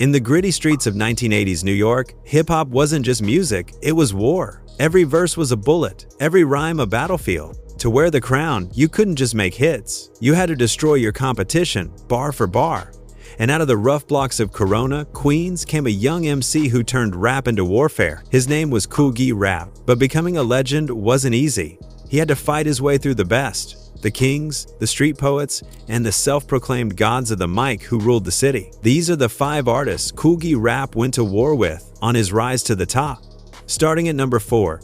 In the gritty streets of 1980s New York, hip-hop wasn't just music, it was war. Every verse was a bullet, every rhyme a battlefield. To wear the crown, you couldn't just make hits. You had to destroy your competition, bar for bar. And out of the rough blocks of Corona, Queens, came a young MC who turned rap into warfare. His name was Kool G Rap, but becoming a legend wasn't easy. He had to fight his way through the best. The kings, the street poets, and the self-proclaimed gods of the mic who ruled the city. These are the 5 artists Kool G Rap went to war with on his rise to the top. Starting at number 4.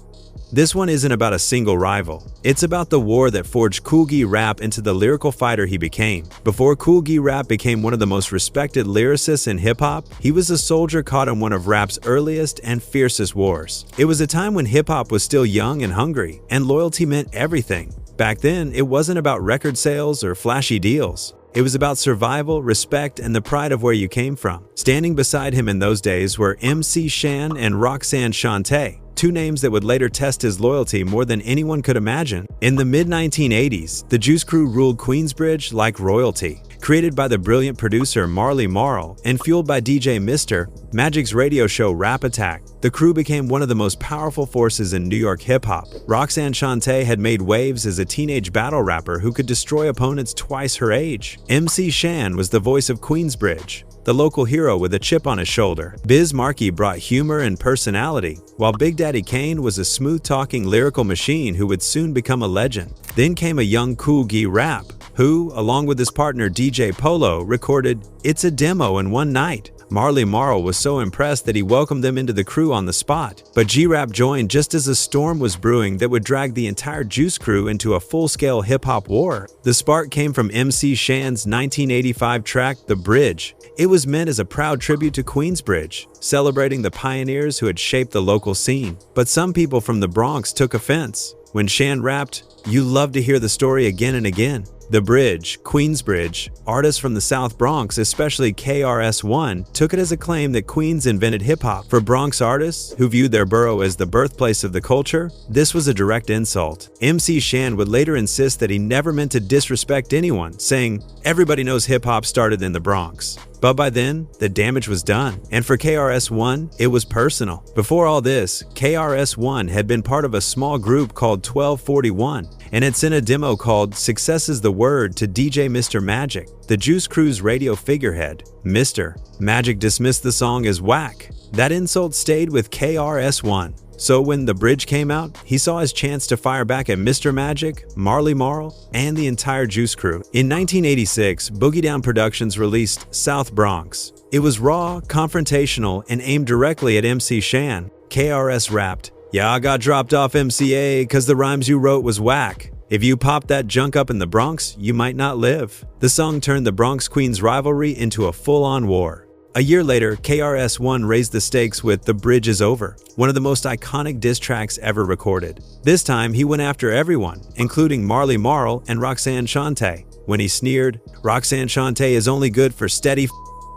This one isn't about a single rival. It's about the war that forged Kool G Rap into the lyrical fighter he became. Before Kool G Rap became one of the most respected lyricists in hip-hop, he was a soldier caught in one of rap's earliest and fiercest wars. It was a time when hip-hop was still young and hungry, and loyalty meant everything. Back then, it wasn't about record sales or flashy deals. It was about survival, respect, and the pride of where you came from. Standing beside him in those days were MC Shan and Roxanne Shante, 2 names that would later test his loyalty more than anyone could imagine. In the mid-1980s, the Juice Crew ruled Queensbridge like royalty. Created by the brilliant producer Marley Marl and fueled by DJ Mr. Magic's radio show Rap Attack, the crew became one of the most powerful forces in New York hip-hop. Roxanne Shante had made waves as a teenage battle rapper who could destroy opponents twice her age. MC Shan was the voice of Queensbridge, the local hero with a chip on his shoulder. Biz Markie brought humor and personality, while Big Daddy Kane was a smooth-talking lyrical machine who would soon become a legend. Then came a young Kool G Rap, who, along with his partner DJ Polo, recorded It's a Demo in one night. Marley Marl was so impressed that he welcomed them into the crew on the spot. But G-Rap joined just as a storm was brewing that would drag the entire Juice Crew into a full-scale hip-hop war. The spark came from MC Shan's 1985 track, The Bridge. It was meant as a proud tribute to Queensbridge, celebrating the pioneers who had shaped the local scene. But some people from the Bronx took offense. When Shan rapped, "You love to hear the story again and again." The Bridge, Queensbridge, artists from the South Bronx, especially KRS-One, took it as a claim that Queens invented hip-hop. For Bronx artists, who viewed their borough as the birthplace of the culture, this was a direct insult. MC Shan would later insist that he never meant to disrespect anyone, saying, "Everybody knows hip-hop started in the Bronx." But by then, the damage was done. And for KRS-One, it was personal. Before all this, KRS-One had been part of a small group called 1241 and had sent a demo called Success is the Word to DJ Mr. Magic, the Juice Crew's radio figurehead. Mr. Magic dismissed the song as whack. That insult stayed with KRS-One. So when The Bridge came out, he saw his chance to fire back at Mr. Magic, Marley Marl, and the entire Juice Crew. In 1986, Boogie Down Productions released South Bronx. It was raw, confrontational, and aimed directly at MC Shan. KRS rapped, "Yeah, I got dropped off MCA cause the rhymes you wrote was whack. If you pop that junk up in the Bronx, you might not live." The song turned the Bronx-Queens rivalry into a full-on war. A year later, KRS-One raised the stakes with The Bridge is Over, one of the most iconic diss tracks ever recorded. This time, he went after everyone, including Marley Marl and Roxanne Shante. When he sneered, "Roxanne Shante is only good for steady f***,"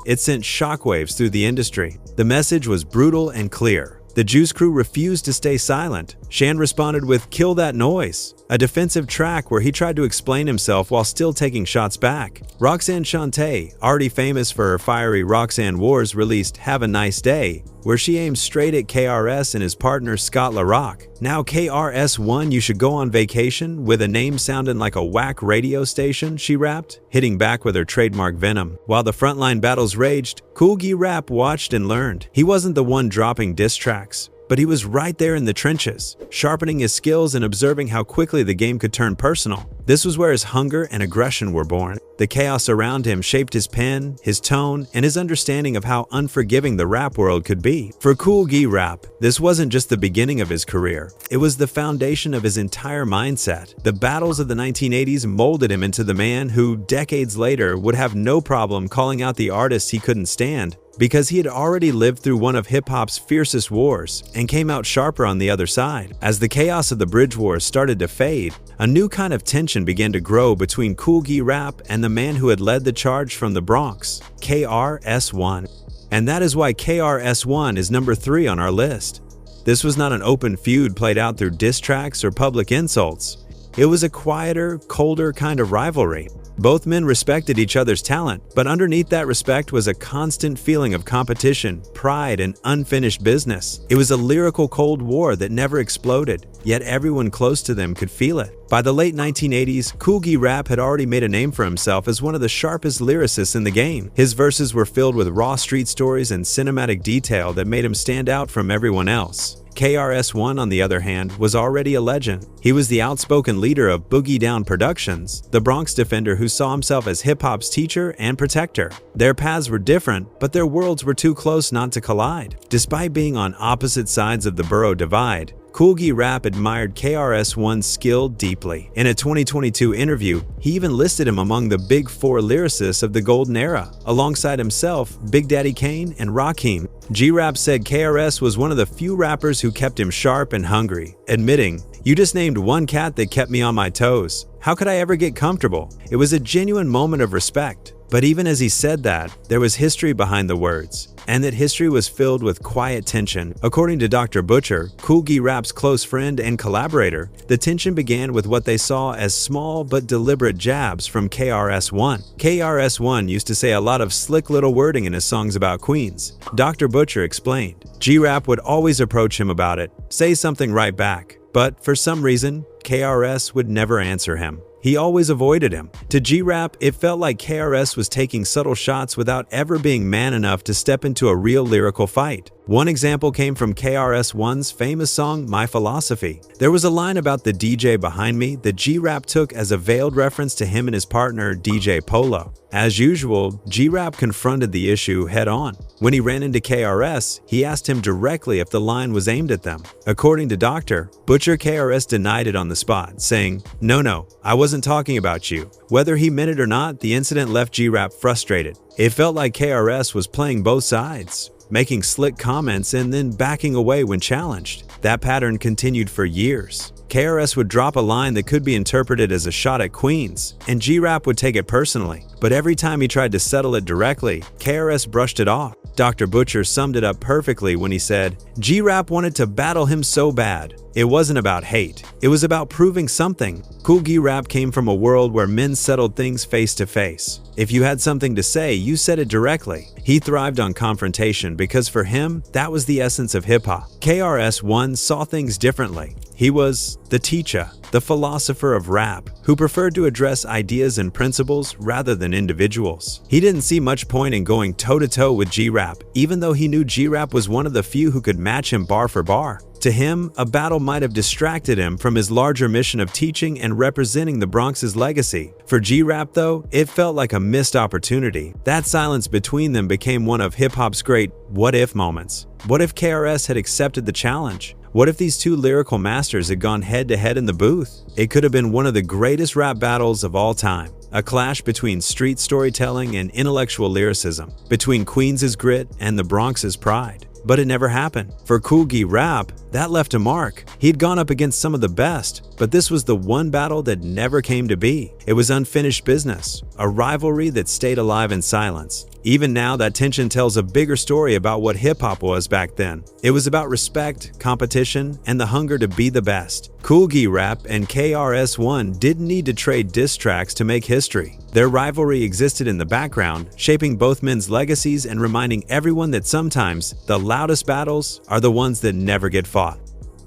it sent shockwaves through the industry. The message was brutal and clear. The Juice Crew refused to stay silent. Shan responded with "Kill That Noise," a defensive track where he tried to explain himself while still taking shots back. Roxanne Shante, already famous for her fiery Roxanne Wars, released Have a Nice Day, where she aimed straight at KRS and his partner Scott LaRock. "Now KRS-One, you should go on vacation with a name sounding like a whack radio station," she rapped, hitting back with her trademark venom. While the frontline battles raged, Kool G Rap watched and learned. He wasn't the one dropping diss tracks, but he was right there in the trenches, sharpening his skills and observing how quickly the game could turn personal. This was where his hunger and aggression were born. The chaos around him shaped his pen, his tone, and his understanding of how unforgiving the rap world could be. For Kool G Rap, this wasn't just the beginning of his career. It was the foundation of his entire mindset. The battles of the 1980s molded him into the man who, decades later, would have no problem calling out the artists he couldn't stand, because he had already lived through one of hip-hop's fiercest wars and came out sharper on the other side. As the chaos of the Bridge Wars started to fade, a new kind of tension began to grow between Kool G Rap and the man who had led the charge from the Bronx, KRS-One. And that is why KRS-One is number 3 on our list. This was not an open feud played out through diss tracks or public insults. It was a quieter, colder kind of rivalry. Both men respected each other's talent, but underneath that respect was a constant feeling of competition, pride, and unfinished business. It was a lyrical Cold War that never exploded, yet everyone close to them could feel it. By the late 1980s, Kool G Rap had already made a name for himself as one of the sharpest lyricists in the game. His verses were filled with raw street stories and cinematic detail that made him stand out from everyone else. KRS-One, on the other hand, was already a legend. He was the outspoken leader of Boogie Down Productions, the Bronx defender who saw himself as hip-hop's teacher and protector. Their paths were different, but their worlds were too close not to collide. Despite being on opposite sides of the borough divide, Kool G Rap admired KRS-One's skill deeply. In a 2022 interview, he even listed him among the big four lyricists of the golden era, alongside himself, Big Daddy Kane, and Rakim. G-Rap said KRS was one of the few rappers who kept him sharp and hungry, admitting, "You just named one cat that kept me on my toes. How could I ever get comfortable?" It was a genuine moment of respect. But even as he said that, there was history behind the words, and that history was filled with quiet tension. According to Dr. Butcher, Kool G Rap's close friend and collaborator, the tension began with what they saw as small but deliberate jabs from KRS-One. KRS-One used to say a lot of slick little wording in his songs about Queens. Dr. Butcher explained, G-Rap would always approach him about it, say something right back. But for some reason, KRS would never answer him. He always avoided him. To G-Rap, it felt like KRS was taking subtle shots without ever being man enough to step into a real lyrical fight. One example came from KRS-One's famous song, My Philosophy. There was a line about the DJ behind me that G-Rap took as a veiled reference to him and his partner, DJ Polo. As usual, G-Rap confronted the issue head-on. When he ran into KRS, he asked him directly if the line was aimed at them. According to Dr. Butcher, KRS denied it on the spot, saying, No, I wasn't talking about you. Whether he meant it or not, the incident left G-Rap frustrated. It felt like KRS was playing both sides, making slick comments and then backing away when challenged. That pattern continued for years. KRS would drop a line that could be interpreted as a shot at Queens, and G-Rap would take it personally. But every time he tried to settle it directly, KRS brushed it off. Dr. Butcher summed it up perfectly when he said, G-Rap wanted to battle him so bad. It wasn't about hate. It was about proving something. Kool G Rap came from a world where men settled things face to face. If you had something to say, you said it directly. He thrived on confrontation because for him, that was the essence of hip-hop. KRS-One saw things differently. He was the teacher, the philosopher of rap, who preferred to address ideas and principles rather than individuals. He didn't see much point in going toe-to-toe with G-Rap, even though he knew G-Rap was one of the few who could match him bar for bar. To him, a battle might have distracted him from his larger mission of teaching and representing the Bronx's legacy. For G-Rap, though, it felt like a missed opportunity. That silence between them became one of hip-hop's great what-if moments. What if KRS had accepted the challenge? What if these two lyrical masters had gone head-to-head in the booth? It could have been one of the greatest rap battles of all time. A clash between street storytelling and intellectual lyricism, between Queens' grit and the Bronx's pride. But it never happened. For Kool G Rap, that left a mark. He'd gone up against some of the best, but this was the one battle that never came to be. It was unfinished business, a rivalry that stayed alive in silence. Even now, that tension tells a bigger story about what hip-hop was back then. It was about respect, competition, and the hunger to be the best. Kool G Rap and KRS-One didn't need to trade diss tracks to make history. Their rivalry existed in the background, shaping both men's legacies and reminding everyone that sometimes the loudest battles are the ones that never get fought.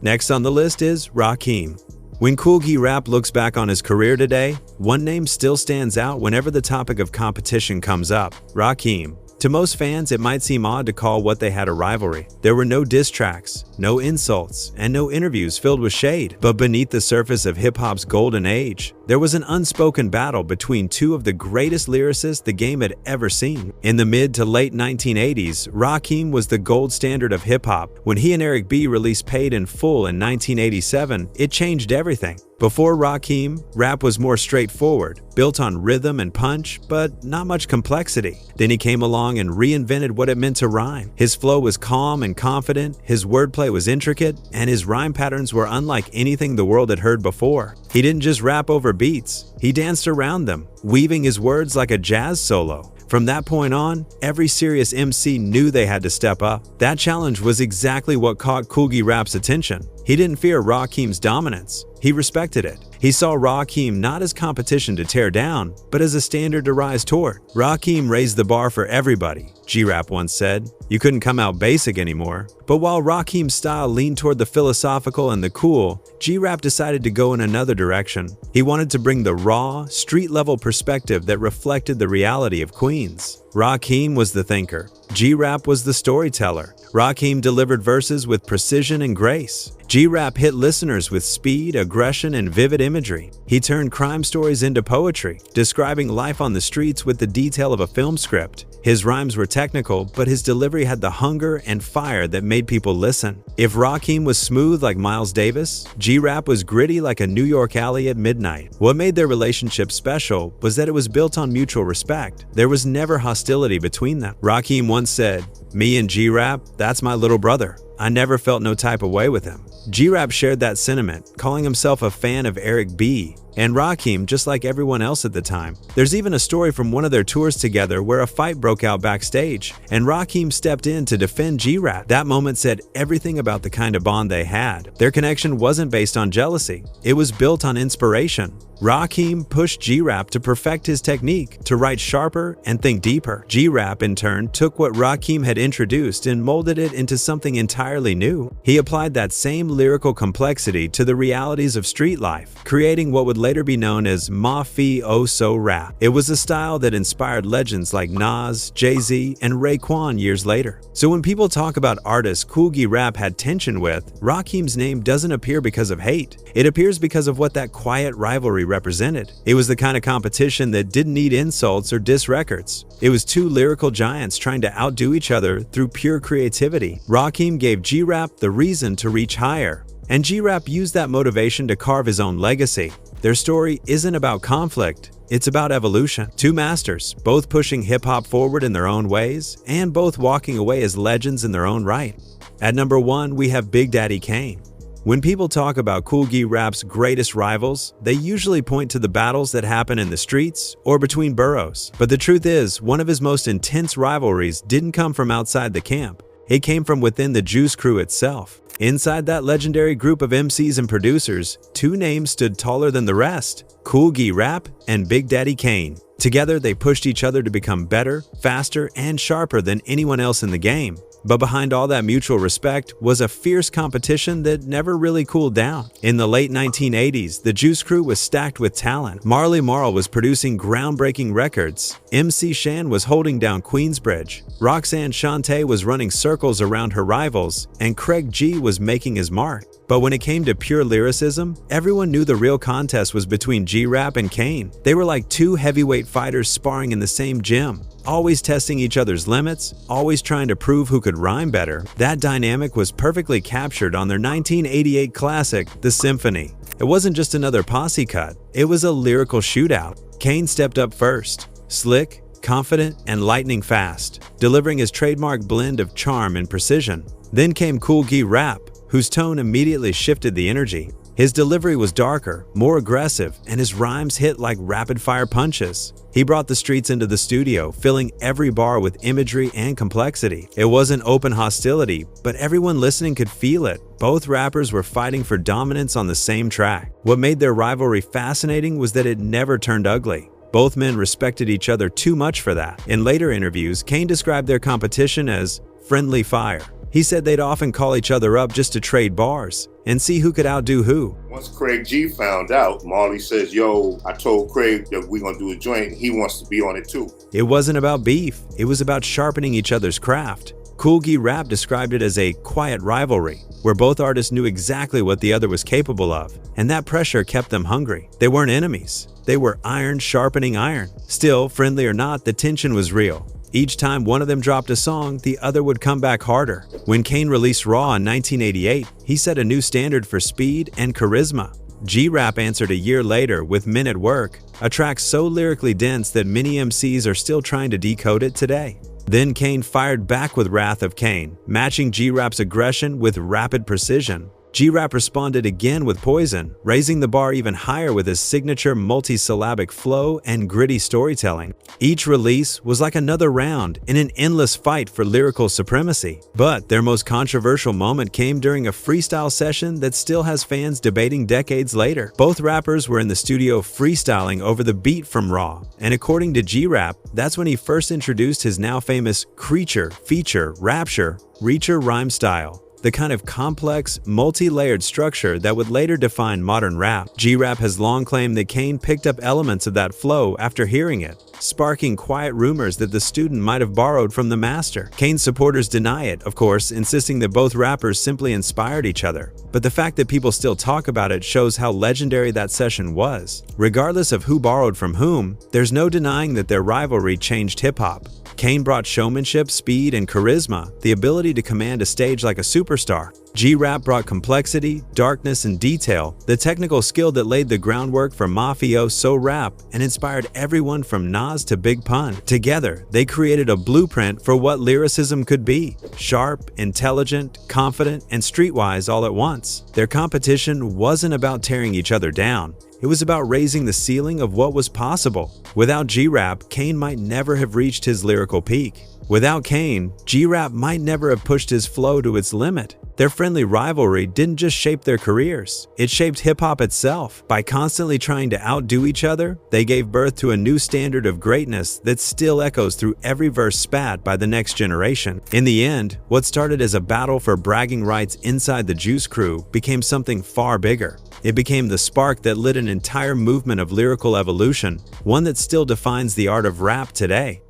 Next on the list is Rakim. When Kool G Rap looks back on his career today, one name still stands out whenever the topic of competition comes up: Rakim. To most fans, it might seem odd to call what they had a rivalry. There were no diss tracks, no insults, and no interviews filled with shade. But beneath the surface of hip-hop's golden age, there was an unspoken battle between two of the greatest lyricists the game had ever seen. In the mid to late 1980s, Rakim was the gold standard of hip-hop. When he and Eric B released Paid in Full in 1987, it changed everything. Before Rakim, rap was more straightforward, built on rhythm and punch, but not much complexity. Then he came along and reinvented what it meant to rhyme. His flow was calm and confident, his wordplay was intricate, and his rhyme patterns were unlike anything the world had heard before. He didn't just rap over beats, he danced around them, weaving his words like a jazz solo. From that point on, every serious MC knew they had to step up. That challenge was exactly what caught Kool G Rap's attention. He didn't fear Rakim's dominance. He respected it. He saw Rakim not as competition to tear down, but as a standard to rise toward. Rakim raised the bar for everybody, G Rap once said. You couldn't come out basic anymore. But while Rakim's style leaned toward the philosophical and the cool, G Rap decided to go in another direction. He wanted to bring the raw, street-level perspective that reflected the reality of Queens. Rakim was the thinker. G Rap was the storyteller. Rakim delivered verses with precision and grace. G Rap hit listeners with speed, aggression, and vivid imagery. He turned crime stories into poetry, describing life on the streets with the detail of a film script. His rhymes were technical, but his delivery had the hunger and fire that made people listen. If Rakim was smooth like Miles Davis, G Rap was gritty like a New York alley at midnight. What made their relationship special was that it was built on mutual respect. There was never hostility between them. Rakim once said, "Me and G Rap, that's my little brother. I never felt no type of way with him." G Rap shared that sentiment, calling himself a fan of Eric B. and Rakim just like everyone else at the time. There's even a story from one of their tours together where a fight broke out backstage, and Rakim stepped in to defend G Rap. That moment said everything about the kind of bond they had. Their connection wasn't based on jealousy, it was built on inspiration. Rakim pushed G Rap to perfect his technique, to write sharper and think deeper. G Rap, in turn, took what Rakim had introduced and molded it into something entirely new. He applied that same lyrical complexity to the realities of street life, creating what would later be known as mafioso rap. It was a style that inspired legends like Nas, Jay-Z, and Raekwon years later. So when people talk about artists Kool G Rap had tension with, Rakim's name doesn't appear because of hate. It appears because of what that quiet rivalry represented. It was the kind of competition that didn't need insults or diss records. It was two lyrical giants trying to outdo each other through pure creativity. Rakim gave G Rap the reason to reach higher, and G Rap used that motivation to carve his own legacy. Their story isn't about conflict, it's about evolution. Two masters, both pushing hip-hop forward in their own ways, and both walking away as legends in their own right. At number 1, we have Big Daddy Kane. When people talk about Kool G Rap's greatest rivals, they usually point to the battles that happen in the streets or between boroughs. But the truth is, one of his most intense rivalries didn't come from outside the camp. It came from within the Juice Crew itself. Inside that legendary group of MCs and producers, two names stood taller than the rest: Kool G Rap and Big Daddy Kane. Together, they pushed each other to become better, faster, and sharper than anyone else in the game. But behind all that mutual respect was a fierce competition that never really cooled down. In the late 1980s, the Juice Crew was stacked with talent. Marley Marl was producing groundbreaking records. MC Shan was holding down Queensbridge. Roxanne Shante was running circles around her rivals, and Craig G was making his mark. But when it came to pure lyricism, everyone knew the real contest was between G Rap and Kane. They were like two heavyweight fighters sparring in the same gym, always testing each other's limits, always trying to prove who could rhyme better. That dynamic was perfectly captured on their 1988 classic, The Symphony. It wasn't just another posse cut, it was a lyrical shootout. Kane stepped up first, slick, confident, and lightning fast, delivering his trademark blend of charm and precision. Then came Kool G Rap, whose tone immediately shifted the energy. His delivery was darker, more aggressive, and his rhymes hit like rapid-fire punches. He brought the streets into the studio, filling every bar with imagery and complexity. It wasn't open hostility, but everyone listening could feel it. Both rappers were fighting for dominance on the same track. What made their rivalry fascinating was that it never turned ugly. Both men respected each other too much for that. In later interviews, Kane described their competition as friendly fire. He said they'd often call each other up just to trade bars and see who could outdo who. Once Craig G found out, Marley says, "Yo, I told Craig that we're gonna do a joint. He wants to be on it too." It wasn't about beef. It was about sharpening each other's craft. Kool G Rap described it as a quiet rivalry, where both artists knew exactly what the other was capable of, and that pressure kept them hungry. They weren't enemies. They were iron sharpening iron. Still, friendly or not, the tension was real. Each time one of them dropped a song, the other would come back harder. When Kane released Raw in 1988, he set a new standard for speed and charisma. G Rap answered a year later with Men at Work, a track so lyrically dense that many MCs are still trying to decode it today. Then Kane fired back with Wrath of Kane, matching G Rap's aggression with rapid precision. G Rap responded again with Poison, raising the bar even higher with his signature multi-syllabic flow and gritty storytelling. Each release was like another round in an endless fight for lyrical supremacy. But their most controversial moment came during a freestyle session that still has fans debating decades later. Both rappers were in the studio freestyling over the beat from Raw, and according to G Rap, that's when he first introduced his now famous creature, feature, rapture, reacher rhyme style. The kind of complex, multi-layered structure that would later define modern rap. G Rap has long claimed that Kane picked up elements of that flow after hearing it, sparking quiet rumors that the student might have borrowed from the master. Kane's supporters deny it, of course, insisting that both rappers simply inspired each other. But the fact that people still talk about it shows how legendary that session was. Regardless of who borrowed from whom, there's no denying that their rivalry changed hip-hop. Kane brought showmanship, speed, and charisma, the ability to command a stage like a superstar. G Rap brought complexity, darkness, and detail, the technical skill that laid the groundwork for mafioso rap and inspired everyone from Nas to Big Pun. Together, they created a blueprint for what lyricism could be: sharp, intelligent, confident, and streetwise all at once. Their competition wasn't about tearing each other down. It was about raising the ceiling of what was possible. Without G Rap, Kane might never have reached his lyrical peak. Without Kane, G Rap might never have pushed his flow to its limit. Their friendly rivalry didn't just shape their careers, it shaped hip-hop itself. By constantly trying to outdo each other, they gave birth to a new standard of greatness that still echoes through every verse spat by the next generation. In the end, what started as a battle for bragging rights inside the Juice Crew became something far bigger. It became the spark that lit an entire movement of lyrical evolution, one that still defines the art of rap today.